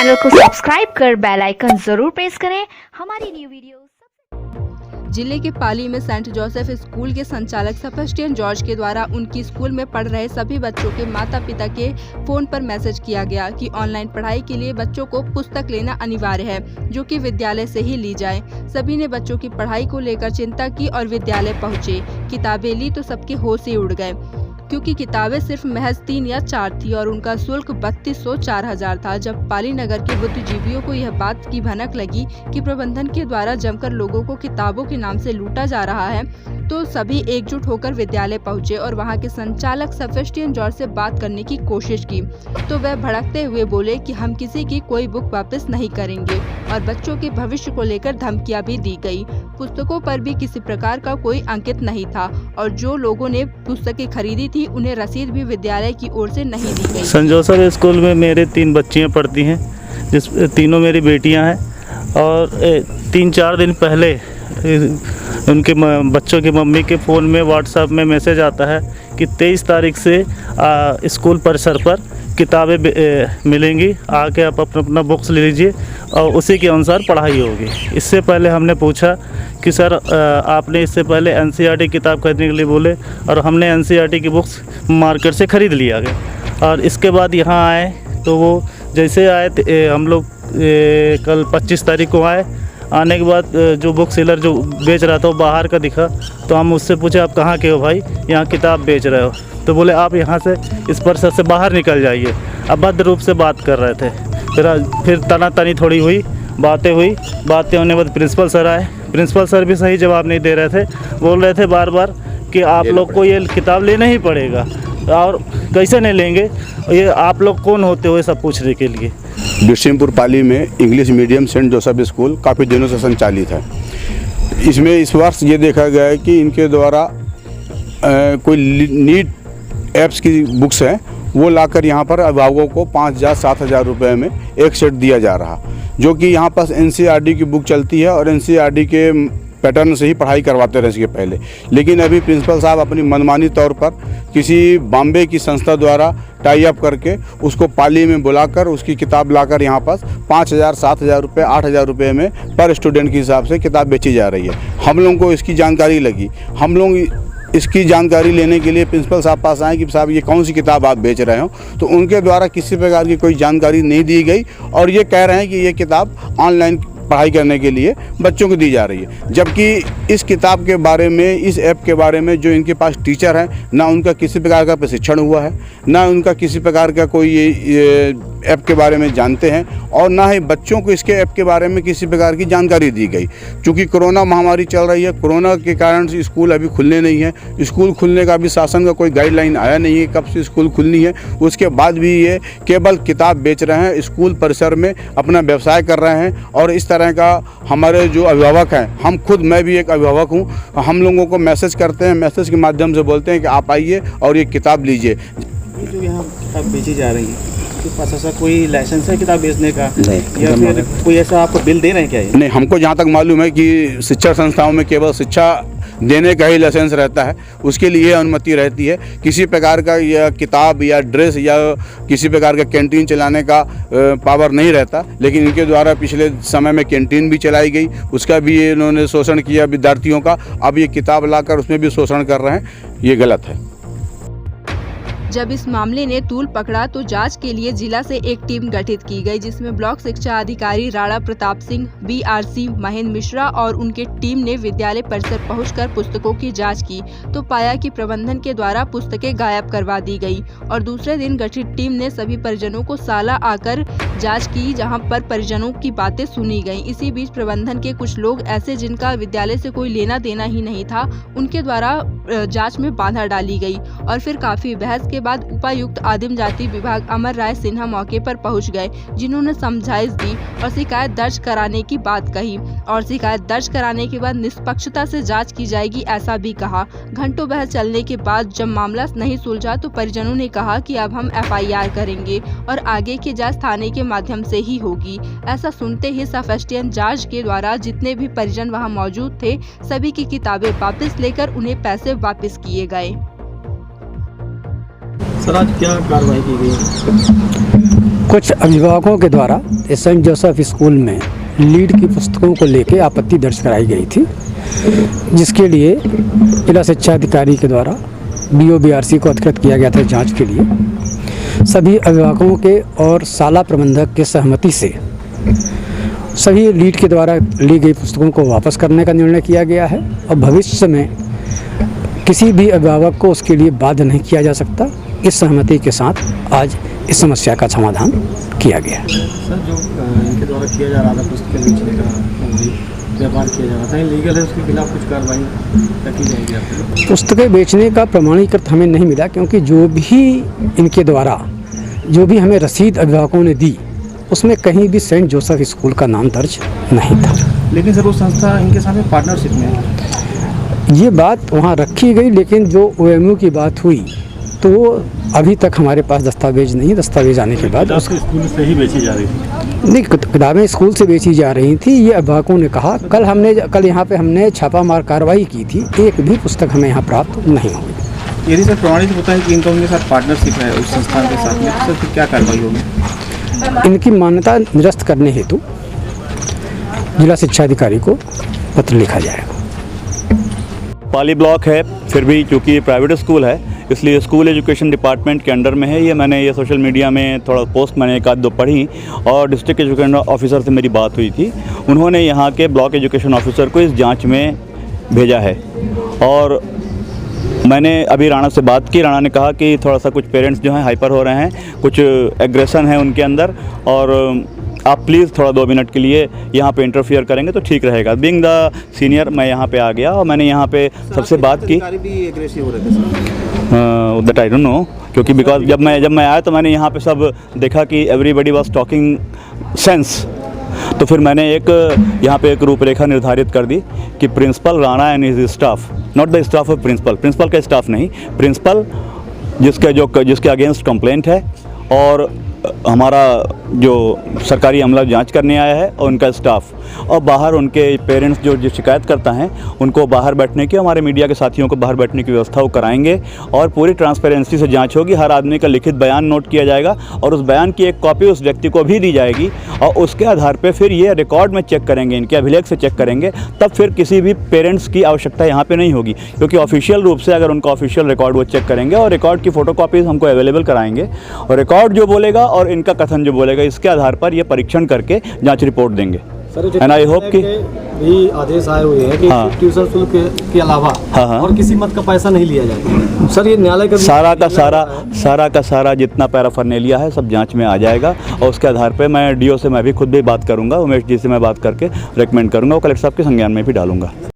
Channel को subscribe कर bell icon जरूर प्रेस करें हमारी न्यू वीडियो। जिले के पाली में सेंट जोसेफ स्कूल के संचालक सेबेस्टियन जॉर्ज के द्वारा उनकी स्कूल में पढ़ रहे सभी बच्चों के माता पिता के फोन पर मैसेज किया गया कि ऑनलाइन पढ़ाई के लिए बच्चों को पुस्तक लेना अनिवार्य है, जो कि विद्यालय से ही ली जाए। सभी ने बच्चों की पढ़ाई को लेकर चिंता की और विद्यालय पहुंचे। किताबें ली तो सबके होश ही उड़ गए, क्योंकि किताबें सिर्फ महज 3 या 4 थी और उनका शुल्क 3200-4000 था। जब पाली नगर के बुद्धिजीवियों को यह बात की भनक लगी कि प्रबंधन के द्वारा जमकर लोगों को किताबों के नाम से लूटा जा रहा है, तो सभी एकजुट होकर विद्यालय पहुंचे और वहां के संचालक सेबेस्टियन जॉर्ज से बात करने की कोशिश की। तो वह भड़कते हुए बोले कि हम किसी की कोई बुक वापस नहीं करेंगे और बच्चों के भविष्य को लेकर धमकियां भी दी गई। पुस्तकों पर भी किसी प्रकार का कोई अंकित नहीं था और जो लोगों ने पुस्तकें खरीदी थी उन्हें रसीद भी विद्यालय की ओर से नहीं दी गई। सेंट जोसेफ स्कूल में मेरे 3 बच्चियां पढ़ती हैं, जिस तीनों मेरी बेटियां हैं। और 3-4 दिन पहले उनके बच्चों की मम्मी के फ़ोन में व्हाट्सएप में मैसेज आता है कि 23 तारीख से स्कूल परिसर पर किताबें मिलेंगी, आके आप अपना बुक्स ले लीजिए और उसी के अनुसार पढ़ाई होगी। इससे पहले हमने पूछा कि सर आपने इससे पहले एनसीईआरटी किताब खरीदने के लिए बोले और हमने एनसीईआरटी की बुक्स मार्केट से ख़रीद लिया गया। और इसके बाद यहाँ आए तो वो जैसे आए हम लोग कल 25 तारीख को आए। आने के बाद जो बुक सेलर जो बेच रहा था वो बाहर का दिखा, तो हम उससे पूछे आप कहाँ के हो भाई, यहाँ किताब बेच रहे हो? तो बोले आप यहाँ से इस परिसर से बाहर निकल जाइए। अभद्र रूप से बात कर रहे थे। फिर तनातनी थोड़ी हुई, बातें होने के बाद प्रिंसिपल सर आए। प्रिंसिपल सर भी सही जवाब नहीं दे रहे थे, बोल रहे थे बार बार कि आप लोग को ये किताब लेना ही पड़ेगा और कैसे नहीं लेंगे, ये आप लोग कौन होते हो ये सब पूछने के लिए। बिशनपुर पाली में English medium Saint Joseph school काफ़ी दिनों से संचालित है। इसमें इस वर्ष ये देखा गया है कि इनके द्वारा कोई नीट ऐप्स की बुक्स हैं वो लाकर यहाँ पर अभिभावकों को 5000-7000 रुपये में एक सेट दिया जा रहा, जो कि यहाँ पर एनसीईआरटी की बुक चलती है और एनसीईआरटी के पैटर्न से ही पढ़ाई करवाते रहे इसके पहले। लेकिन अभी प्रिंसिपल साहब अपनी मनमानी तौर पर किसी बॉम्बे की संस्था द्वारा टाई अप करके उसको पाली में बुलाकर उसकी किताब लाकर यहाँ पर 5000-7000 रुपये 8000 रुपये में पर स्टूडेंट के हिसाब से किताब बेची जा रही है। हम लोगों को इसकी जानकारी लगी, हम लोग इसकी जानकारी लेने के लिए प्रिंसिपल साहब पास आए कि साहब ये कौन सी किताब आप बेच रहे हो, तो उनके द्वारा किसी प्रकार की कोई जानकारी नहीं दी गई और ये कह रहे हैं कि ये किताब ऑनलाइन पढ़ाई करने के लिए बच्चों को दी जा रही है। जबकि इस किताब के बारे में, इस ऐप के बारे में जो इनके पास टीचर हैं, ना उनका किसी प्रकार का प्रशिक्षण हुआ है, ना उनका किसी प्रकार का कोई ये ऐप के बारे में जानते हैं और ना ही बच्चों को इसके ऐप के बारे में किसी प्रकार की जानकारी दी गई। चूँकि कोरोना महामारी चल रही है, कोरोना के कारण से स्कूल अभी खुलने नहीं है। स्कूल खुलने का भी शासन का कोई गाइडलाइन आया नहीं है कब से स्कूल खुलनी है। उसके बाद भी ये केवल किताब बेच रहे हैं, स्कूल परिसर में अपना व्यवसाय कर रहे हैं। और इस तरह का हमारे जो अभिभावक हैं, हम खुद, मैं भी एक अभिभावक हूँ, हम लोगों को मैसेज करते हैं, मैसेज के माध्यम से बोलते हैं कि आप आइए और ये किताब लीजिए। जो यहाँ किताब बेची जा रही है, आपके पास ऐसा कोई लाइसेंस है किताब बेचने का या फिर कोई ऐसा आपको बिल दे रहे हैं क्या ये? नहीं, हमको जहाँ तक मालूम है कि शिक्षा संस्थाओं में केवल शिक्षा देने का ही लाइसेंस रहता है, उसके लिए अनुमति रहती है। किसी प्रकार का या किताब या ड्रेस या किसी प्रकार का कैंटीन चलाने का पावर नहीं रहता। लेकिन इनके द्वारा पिछले समय में कैंटीन भी चलाई गई, उसका भी इन्होंने शोषण किया विद्यार्थियों का। अब ये किताब लाकर उसमें भी शोषण कर रहे हैं, ये गलत है। जब इस मामले ने तूल पकड़ा तो जांच के लिए जिला से एक टीम गठित की गई, जिसमें ब्लॉक शिक्षा अधिकारी राणा प्रताप सिंह, बीआरसी महेंद्र मिश्रा और उनके टीम ने विद्यालय परिसर पहुंचकर पुस्तकों की जांच की तो पाया कि प्रबंधन के द्वारा पुस्तकें गायब करवा दी गई। और दूसरे दिन गठित टीम ने सभी परिजनों को साला आकर जाँच की, जहाँ पर परिजनों की बातें सुनी गयी। इसी बीच प्रबंधन के कुछ लोग ऐसे जिनका विद्यालय से कोई लेना देना ही नहीं था, उनके द्वारा जाँच में बाधा डाली गयी और फिर काफी बहस के बाद उपायुक्त आदिम जाति विभाग अमर राय सिन्हा मौके पर पहुंच गए, जिन्होंने समझाइश दी और शिकायत दर्ज कराने की बात कही और शिकायत दर्ज कराने के बाद निष्पक्षता से जांच की जाएगी, ऐसा भी कहा। घंटों बहस चलने के बाद जब मामला नहीं सुलझा तो परिजनों ने कहा कि अब हम FIR करेंगे और आगे की जांच थाने के माध्यम से ही होगी। ऐसा सुनते ही सेबेस्टियन जॉर्ज के द्वारा जितने भी परिजन वहां मौजूद थे, सभी की किताबें वापस लेकर उन्हें पैसे वापस किए गए। सर आज क्या कार्रवाई की गई? कुछ अभिभावकों के द्वारा इस सेंट जोसेफ स्कूल में लीड की पुस्तकों को लेकर आपत्ति दर्ज कराई गई थी, जिसके लिए जिला शिक्षा अधिकारी के द्वारा BOBRC को अधिकृत किया गया था जांच के लिए। सभी अभिभावकों के और शाला प्रबंधक के सहमति से सभी लीड के द्वारा ली गई पुस्तकों को वापस करने का निर्णय किया गया है और भविष्य में किसी भी अभिभावक को उसके लिए बाध्य नहीं किया जा सकता। इस सहमति के साथ आज इस समस्या का समाधान किया गया। सर, जो इनके द्वारा किया जा रहा था पुस्तकें बेचने का व्यापार किया जा रहा था, लीगल है, उसके खिलाफ कुछ कार्रवाई की जाएगी आपको? पुस्तकें बेचने का प्रमाणीकृत हमें नहीं मिला, क्योंकि जो भी इनके द्वारा जो भी हमें रसीद अभिभावकों ने दी उसमें कहीं भी सेंट जोसेफ स्कूल का नाम दर्ज नहीं था। लेकिन सर, वो संस्था इनके साथ पार्टनरशिप में है। ये बात वहाँ रखी गई, लेकिन जो OMU की बात हुई तो वो अभी तक हमारे पास दस्तावेज नहीं। दस्तावेज आने के बाद उसके स्कूल से ही बेची जा रही थी। नहीं, किताबें स्कूल से बेची जा रही थी, ये अभिभावकों ने कहा। कल यहाँ पे हमने छापामार कार्रवाई की थी, एक भी पुस्तक हमें यहाँ प्राप्त नहीं हुई। यदि सर प्रमाणित होता है कि इनका उनके साथ पार्टनरशिप है उस संस्थान के साथ में, तो सर क्या कार्रवाई होगी? इनकी मान्यता निरस्त करने हेतु जिला शिक्षा अधिकारी को पत्र लिखा जाएगा। पाली ब्लॉक है, फिर भी चूँकि प्राइवेट स्कूल है इसलिए स्कूल एजुकेशन डिपार्टमेंट के अंडर में है। ये सोशल मीडिया में थोड़ा पोस्ट मैंने एक आध दो पढ़ी और डिस्ट्रिक्ट एजुकेशन ऑफिसर से मेरी बात हुई थी। उन्होंने यहाँ के ब्लॉक एजुकेशन ऑफिसर को इस जांच में भेजा है और मैंने अभी राणा से बात की। राणा ने कहा कि थोड़ा सा कुछ पेरेंट्स जो हैं हाइपर हो रहे हैं, कुछ एग्रेशन है उनके अंदर और आप प्लीज़ थोड़ा 2 मिनट के लिए यहाँ पे इंटरफियर करेंगे तो ठीक रहेगा। बीइंग द सीनियर मैं यहाँ पे आ गया और मैंने यहाँ पे सबसे बात की। दैट आई डोंट नो, क्योंकि बिकॉज जब मैं आया तो मैंने यहाँ पे सब देखा कि एवरीबडी वाज टॉकिंग सेंस, तो फिर मैंने यहाँ पे एक रूपरेखा निर्धारित कर दी कि principal Rana and his staff, not the staff of principal का स्टाफ नहीं, प्रिंसिपल जिसके अगेंस्ट कंप्लेंट है और हमारा जो सरकारी अमला जांच करने आया है और उनका स्टाफ और बाहर उनके पेरेंट्स जो शिकायत करता हैं उनको बाहर बैठने की, हमारे मीडिया के साथियों को बाहर बैठने की व्यवस्था वो कराएंगे और पूरी ट्रांसपेरेंसी से जांच होगी। हर आदमी का लिखित बयान नोट किया जाएगा और उस बयान की एक कॉपी उस व्यक्ति को भी दी जाएगी और उसके आधार पर फिर ये रिकॉर्ड में चेक करेंगे, इनके अभिलेख से चेक करेंगे, तब फिर किसी भी पेरेंट्स की आवश्यकता यहाँ पर नहीं होगी, क्योंकि ऑफिशियल रूप से अगर उनका ऑफिशियल रिकॉर्ड वो चेक करेंगे और रिकॉर्ड की फ़ोटोकॉपीज़ हमको अवेलेबल कराएंगे और रिकॉर्ड जो बोलेगा और इनका कथन जो बोलेगा इसके आधार पर ये परीक्षण करके जांच रिपोर्ट देंगे। एंड आई होप कि भी आदेश आए हुए हैं कि ट्यूशन शुल्क के अलावा और किसी मत का पैसा नहीं लिया जाएगा। सर, ये न्यायालय का सारा का सारा जितना पैराफर्नेलिया है सब जांच में आ जाएगा और उसके आधार पे मैं DO से मैं भी खुद भी बात करूंगा, उमेश जी से मैं बात करके रेकमेंड करूंगा और कलेक्टर साहब के संज्ञान में भी डालूंगा।